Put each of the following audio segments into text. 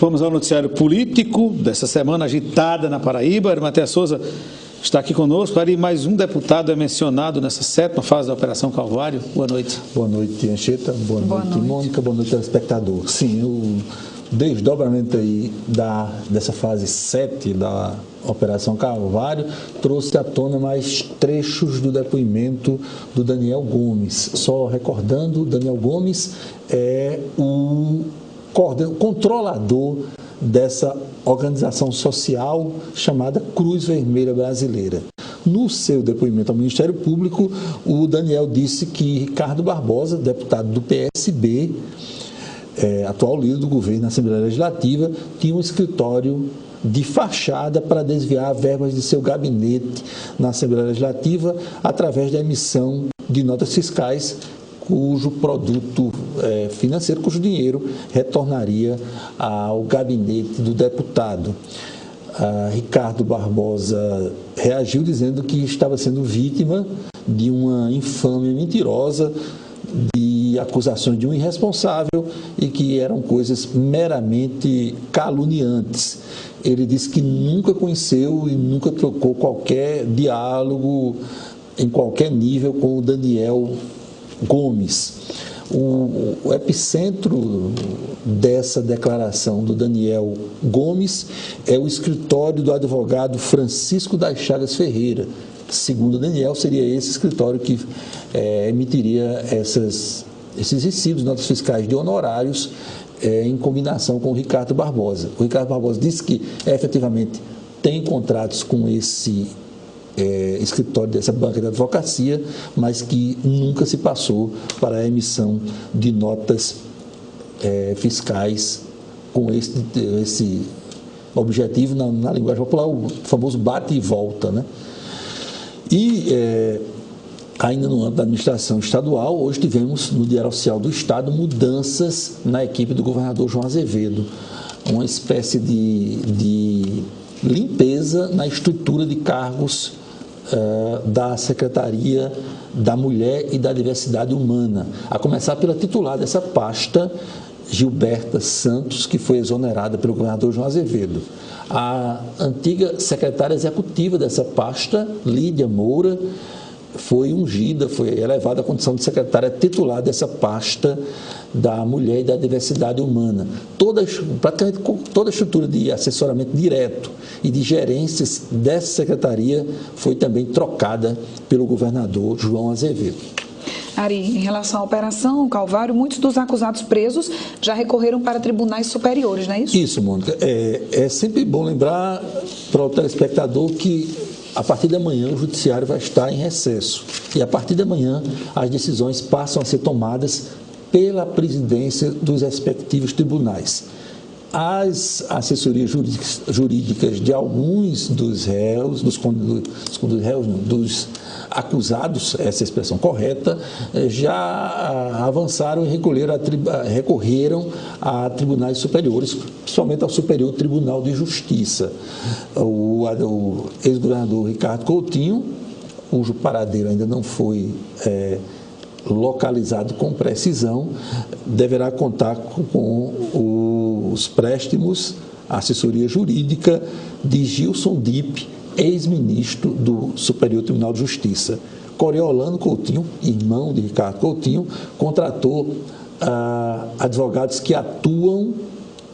Vamos ao noticiário político dessa semana agitada na Paraíba. Arimatea Souza está aqui conosco. Ari, mais um deputado é mencionado nessa 7ª fase da Operação Calvário. Boa noite. Boa noite, Anchieta. Boa noite, Mônica. Boa noite, telespectador. Sim, o desdobramento aí dessa fase 7 da Operação Calvário trouxe à tona mais trechos do depoimento do Daniel Gomes. Só recordando, Daniel Gomes é o controlador dessa organização social chamada Cruz Vermelha Brasileira. No seu depoimento ao Ministério Público, o Daniel disse que Ricardo Barbosa, deputado do PSB, atual líder do governo na Assembleia Legislativa, tinha um escritório de fachada para desviar verbas de seu gabinete na Assembleia Legislativa através da emissão de notas fiscais cujo produto financeiro, cujo dinheiro retornaria ao gabinete do deputado. Ricardo Barbosa reagiu dizendo que estava sendo vítima de uma infâmia mentirosa, de acusações de um irresponsável e que eram coisas meramente caluniantes. Ele disse que nunca conheceu e nunca trocou qualquer diálogo em qualquer nível com o Daniel Gomes. O epicentro dessa declaração do Daniel Gomes é o escritório do advogado Francisco das Chagas Ferreira. Segundo Daniel, seria esse escritório que emitiria esses recibos, notas fiscais de honorários em combinação com o Ricardo Barbosa. O Ricardo Barbosa disse que efetivamente tem contratos com esse escritório dessa banca de advocacia, mas que nunca se passou para a emissão de notas fiscais com esse objetivo, na linguagem popular, o famoso bate e volta, né? E ainda no âmbito da administração estadual, hoje tivemos no Diário Oficial do Estado mudanças na equipe do governador João Azevedo, uma espécie de limpeza na estrutura de cargos da Secretaria da Mulher e da Diversidade Humana, a começar pela titular dessa pasta, Gilberta Santos, que foi exonerada pelo governador João Azevedo. A antiga secretária executiva dessa pasta, Lídia Moura, foi ungida, foi elevada à condição de secretária titular dessa pasta da Mulher e da Diversidade Humana. Praticamente toda a estrutura de assessoramento direto e de gerências dessa secretaria foi também trocada pelo governador João Azevedo. Ari, em relação à Operação Calvário, muitos dos acusados presos já recorreram para tribunais superiores, não é isso? Isso, Mônica. É sempre bom lembrar para o telespectador que a partir de amanhã o judiciário vai estar em recesso e a partir de amanhã as decisões passam a ser tomadas pela presidência dos respectivos tribunais. As assessorias jurídicas de alguns dos réus, dos acusados, essa é a expressão correta, já avançaram e recorreram a tribunais superiores, principalmente ao Superior Tribunal de Justiça. O ex-governador Ricardo Coutinho, cujo paradeiro ainda não foi localizado com precisão, deverá contar com os préstimos, a assessoria jurídica de Gilson Dipp, ex-ministro do Superior Tribunal de Justiça. Coriolano Coutinho, irmão de Ricardo Coutinho, contratou advogados que atuam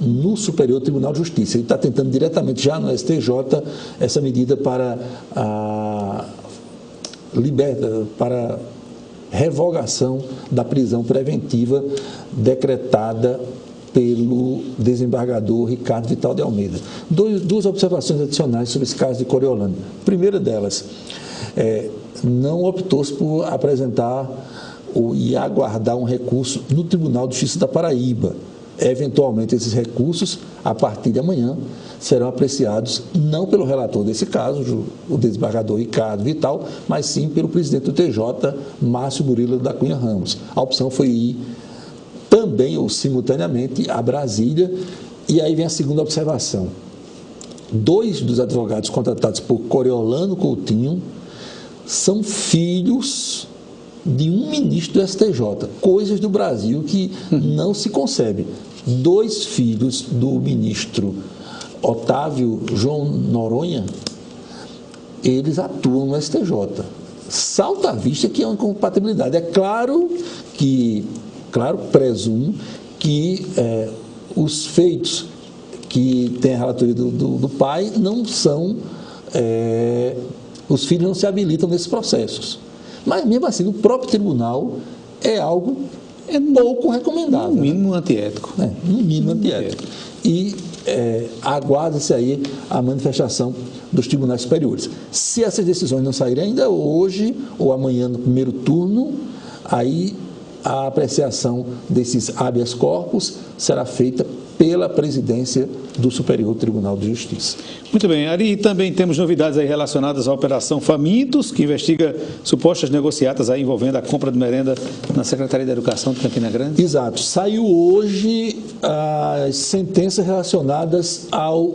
no Superior Tribunal de Justiça. Ele está tentando diretamente já no STJ essa medida para revogação da prisão preventiva decretada pelo desembargador Ricardo Vital de Almeida. Duas observações adicionais sobre esse caso de Coriolano. A primeira delas, não optou-se por apresentar e aguardar um recurso no Tribunal de Justiça da Paraíba. Eventualmente, esses recursos, a partir de amanhã, serão apreciados não pelo relator desse caso, o desembargador Ricardo Vital, mas sim pelo presidente do TJ, Márcio Murilo da Cunha Ramos. A opção foi ir também ou simultaneamente a Brasília. E aí vem a segunda observação. 2 dos advogados contratados por Coriolano Coutinho são filhos de um ministro do STJ. Coisas do Brasil que não se concebe. 2 filhos do ministro Otávio João Noronha, eles atuam no STJ. Salta à vista que é uma incompatibilidade. É claro, presumo que os feitos que tem a relatoria do pai não são, os filhos não se habilitam nesses processos. Mas mesmo assim, no próprio tribunal é algo pouco recomendável. No mínimo antiético. No mínimo antiético. E aguarda-se aí a manifestação dos tribunais superiores. Se essas decisões não saírem ainda hoje ou amanhã no primeiro turno, aí a apreciação desses habeas corpus será feita pela presidência do Superior Tribunal de Justiça. Muito bem, Ari, também temos novidades aí relacionadas à Operação Famintos, que investiga supostas negociatas aí envolvendo a compra de merenda na Secretaria da Educação de Campina Grande. Exato. Saiu hoje as sentenças relacionadas ao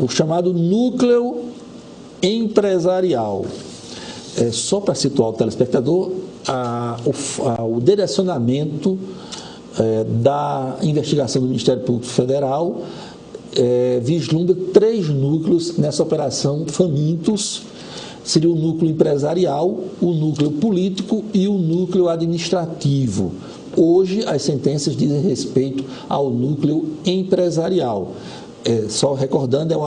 chamado núcleo empresarial. Só para situar o telespectador, o direcionamento da investigação do Ministério Público Federal vislumbra 3 núcleos nessa operação Famintos. Seria o núcleo empresarial, o núcleo político e o núcleo administrativo. Hoje, as sentenças dizem respeito ao núcleo empresarial. Só recordando, é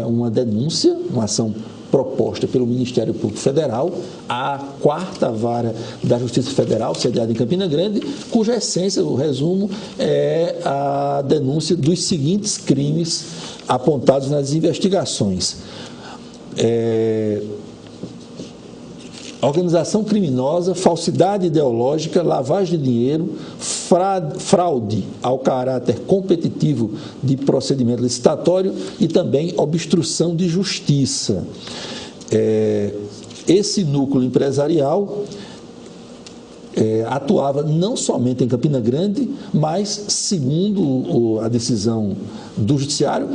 uma denúncia, uma ação proposta pelo Ministério Público Federal, a 4ª Vara da Justiça Federal, sediada em Campina Grande, cuja essência, o resumo, é a denúncia dos seguintes crimes apontados nas investigações. Organização criminosa, falsidade ideológica, lavagem de dinheiro, fraude ao caráter competitivo de procedimento licitatório e também obstrução de justiça. Esse núcleo empresarial atuava não somente em Campina Grande, mas, segundo a decisão do Judiciário,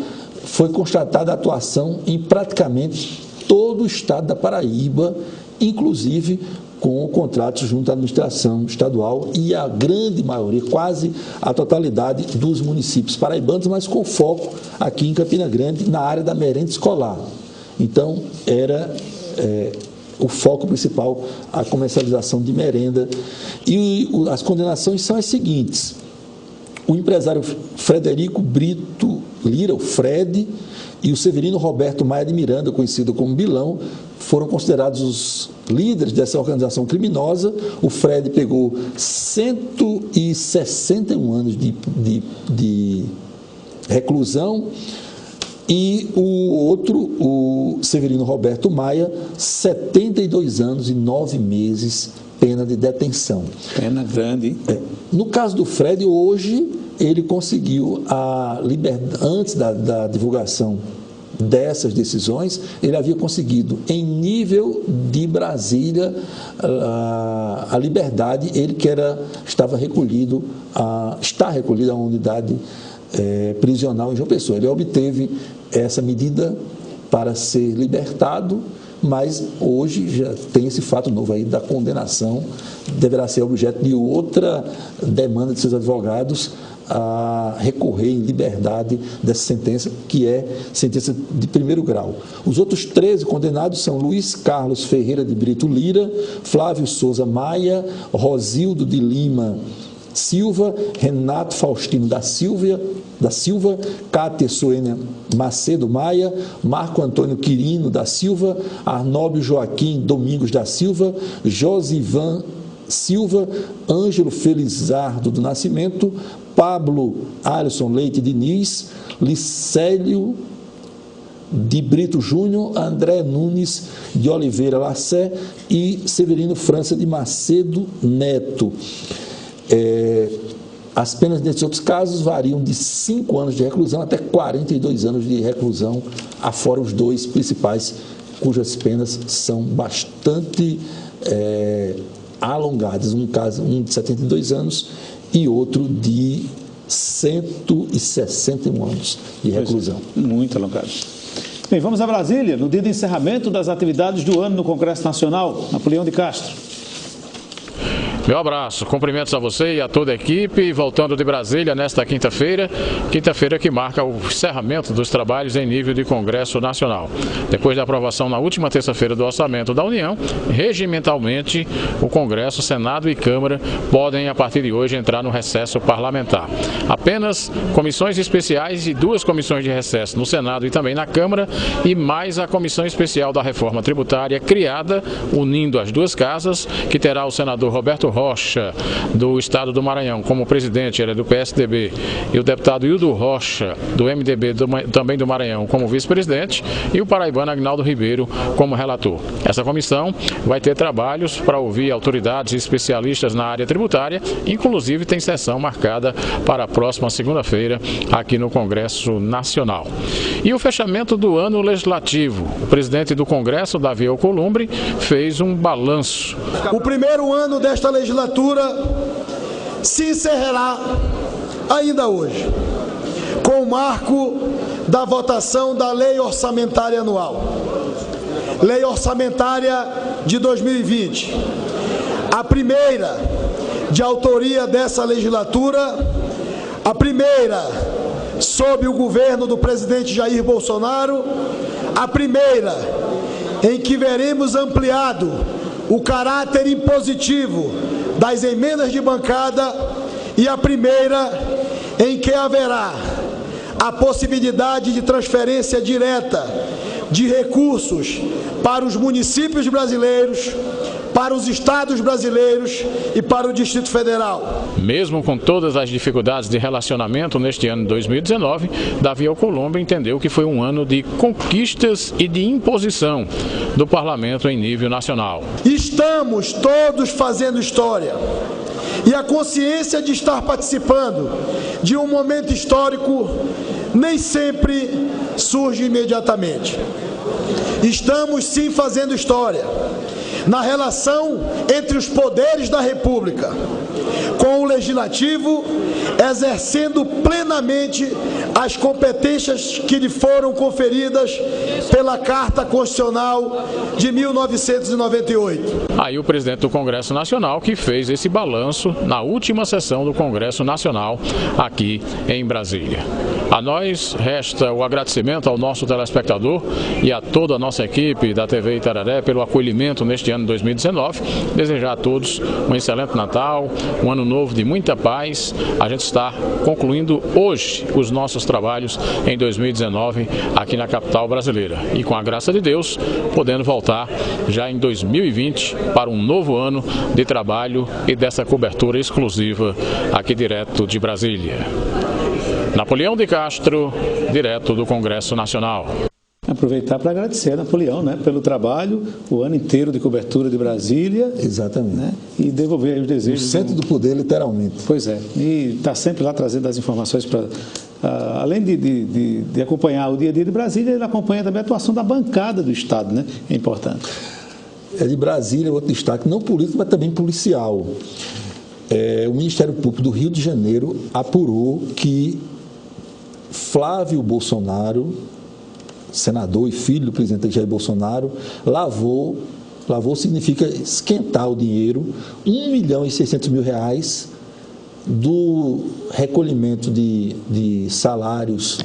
foi constatada a atuação em praticamente todo o estado da Paraíba, inclusive com contratos junto à administração estadual e a grande maioria, quase a totalidade dos municípios paraibanos, mas com foco aqui em Campina Grande, na área da merenda escolar. Então, era o foco principal a comercialização de merenda. E as condenações são as seguintes. O empresário Frederico Brito Lira, o Fred, e o Severino Roberto Maia de Miranda, conhecido como Bilão, foram considerados os líderes dessa organização criminosa. O Fred pegou 161 anos de reclusão e o outro, o Severino Roberto Maia, 72 anos e 9 meses, pena de detenção. Pena grande. No caso do Fred, hoje, ele conseguiu a liberdade, antes da divulgação dessas decisões, ele havia conseguido, em nível de Brasília, a liberdade, ele que está recolhido à unidade prisional em João Pessoa. Ele obteve essa medida para ser libertado, mas hoje já tem esse fato novo aí da condenação, deverá ser objeto de outra demanda de seus advogados a recorrer em liberdade dessa sentença, que é sentença de 1º grau. Os outros 13 condenados são Luiz Carlos Ferreira de Brito Lira, Flávio Souza Maia, Rosildo de Lima Silva, Renato Faustino da Silva, Cátia Soênia Macedo Maia, Marco Antônio Quirino da Silva, Arnóbio Joaquim Domingos da Silva, Josivan Silva, Ângelo Felizardo do Nascimento, Pablo Alisson Leite Diniz, Licélio de Brito Júnior, André Nunes de Oliveira Lacé e Severino França de Macedo Neto. As penas desses outros casos variam de 5 anos de reclusão até 42 anos de reclusão, afora os 2 principais, cujas penas são bastante alongadas. Um de 72 anos e outro de 161 anos de reclusão. Muito alongado. Bem, vamos a Brasília, no dia de encerramento das atividades do ano no Congresso Nacional. Napoleão de Castro. Meu abraço, cumprimentos a você e a toda a equipe, voltando de Brasília nesta quinta-feira que marca o encerramento dos trabalhos em nível de Congresso Nacional. Depois da aprovação na última terça-feira do Orçamento da União, regimentalmente o Congresso, Senado e Câmara podem a partir de hoje entrar no recesso parlamentar. Apenas comissões especiais e 2 comissões de recesso no Senado e também na Câmara e mais a Comissão Especial da Reforma Tributária criada, unindo as 2 casas, que terá o senador Roberto Rocha, do estado do Maranhão, como presidente, ele é do PSDB, e o deputado Hildo Rocha, do MDB, também do Maranhão, como vice-presidente, e o paraibano Agnaldo Ribeiro como relator. Essa comissão vai ter trabalhos para ouvir autoridades e especialistas na área tributária, inclusive tem sessão marcada para a próxima segunda-feira aqui no Congresso Nacional. E o fechamento do ano legislativo. O presidente do Congresso, Davi Alcolumbre, fez um balanço. O primeiro ano desta legislatura se encerrará ainda hoje, com o marco da votação da Lei Orçamentária Anual, Lei Orçamentária de 2020, a primeira de autoria dessa legislatura, a primeira sob o governo do presidente Jair Bolsonaro, a primeira em que veremos ampliado o caráter impositivo das emendas de bancada e a primeira em que haverá a possibilidade de transferência direta de recursos para os municípios brasileiros, para os estados brasileiros e para o Distrito Federal. Mesmo com todas as dificuldades de relacionamento neste ano de 2019, Davi Alcolumbre entendeu que foi um ano de conquistas e de imposição do parlamento em nível nacional. Estamos todos fazendo história e a consciência de estar participando de um momento histórico nem sempre surge imediatamente. Estamos sim fazendo história na relação entre os poderes da República, com o Legislativo exercendo plenamente as competências que lhe foram conferidas pela Carta Constitucional de 1998. Aí o presidente do Congresso Nacional que fez esse balanço na última sessão do Congresso Nacional aqui em Brasília. A nós resta o agradecimento ao nosso telespectador e a toda a nossa equipe da TV Itararé pelo acolhimento neste ano de 2019. Desejar a todos um excelente Natal, um ano novo de muita paz. A gente está concluindo hoje os nossos trabalhos em 2019 aqui na capital brasileira. E com a graça de Deus, podendo voltar já em 2020 para um novo ano de trabalho e dessa cobertura exclusiva aqui direto de Brasília. Napoleão de Castro, direto do Congresso Nacional. Aproveitar para agradecer a Napoleão, né, pelo trabalho, o ano inteiro de cobertura de Brasília. Exatamente. Né, e devolver aí os desejos. O centro do poder, literalmente. Pois é. E está sempre lá trazendo as informações para... além de acompanhar o dia a dia de Brasília, ele acompanha também a atuação da bancada do Estado, né? É importante. É de Brasília, outro destaque, não político, mas também policial. O Ministério Público do Rio de Janeiro apurou que Flávio Bolsonaro, senador e filho do presidente Jair Bolsonaro, lavou significa esquentar o dinheiro, R$1.600.000 do recolhimento de salários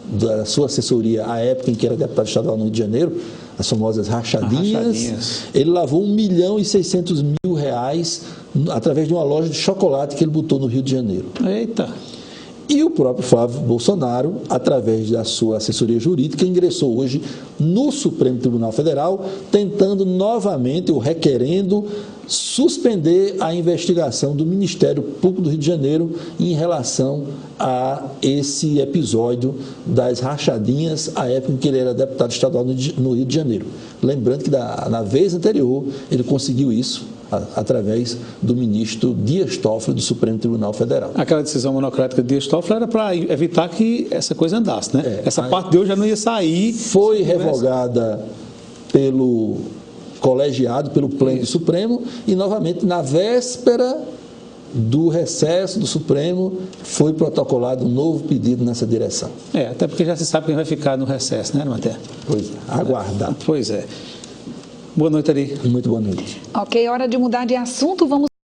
da sua assessoria à época em que era deputado estadual no Rio de Janeiro, as famosas rachadinhas. Ele lavou R$1.600.000 através de uma loja de chocolate que ele botou no Rio de Janeiro. Eita! E o próprio Flávio Bolsonaro, através da sua assessoria jurídica, ingressou hoje no Supremo Tribunal Federal, tentando novamente, ou requerendo, suspender a investigação do Ministério Público do Rio de Janeiro em relação a esse episódio das rachadinhas, à época em que ele era deputado estadual no Rio de Janeiro. Lembrando que na vez anterior ele conseguiu isso através do ministro Dias Toffoli do Supremo Tribunal Federal. Aquela decisão monocrática de Dias Toffoli era para evitar que essa coisa andasse, né? Essa parte de hoje já não ia sair. Foi revogada pelo colegiado, pelo Pleno do Supremo, e novamente na véspera do recesso do Supremo foi protocolado um novo pedido nessa direção. Até porque já se sabe quem vai ficar no recesso, né, Maté? Pois é, aguardar. Pois é. Boa noite, Ari. Muito boa noite. Ok, hora de mudar de assunto. Vamos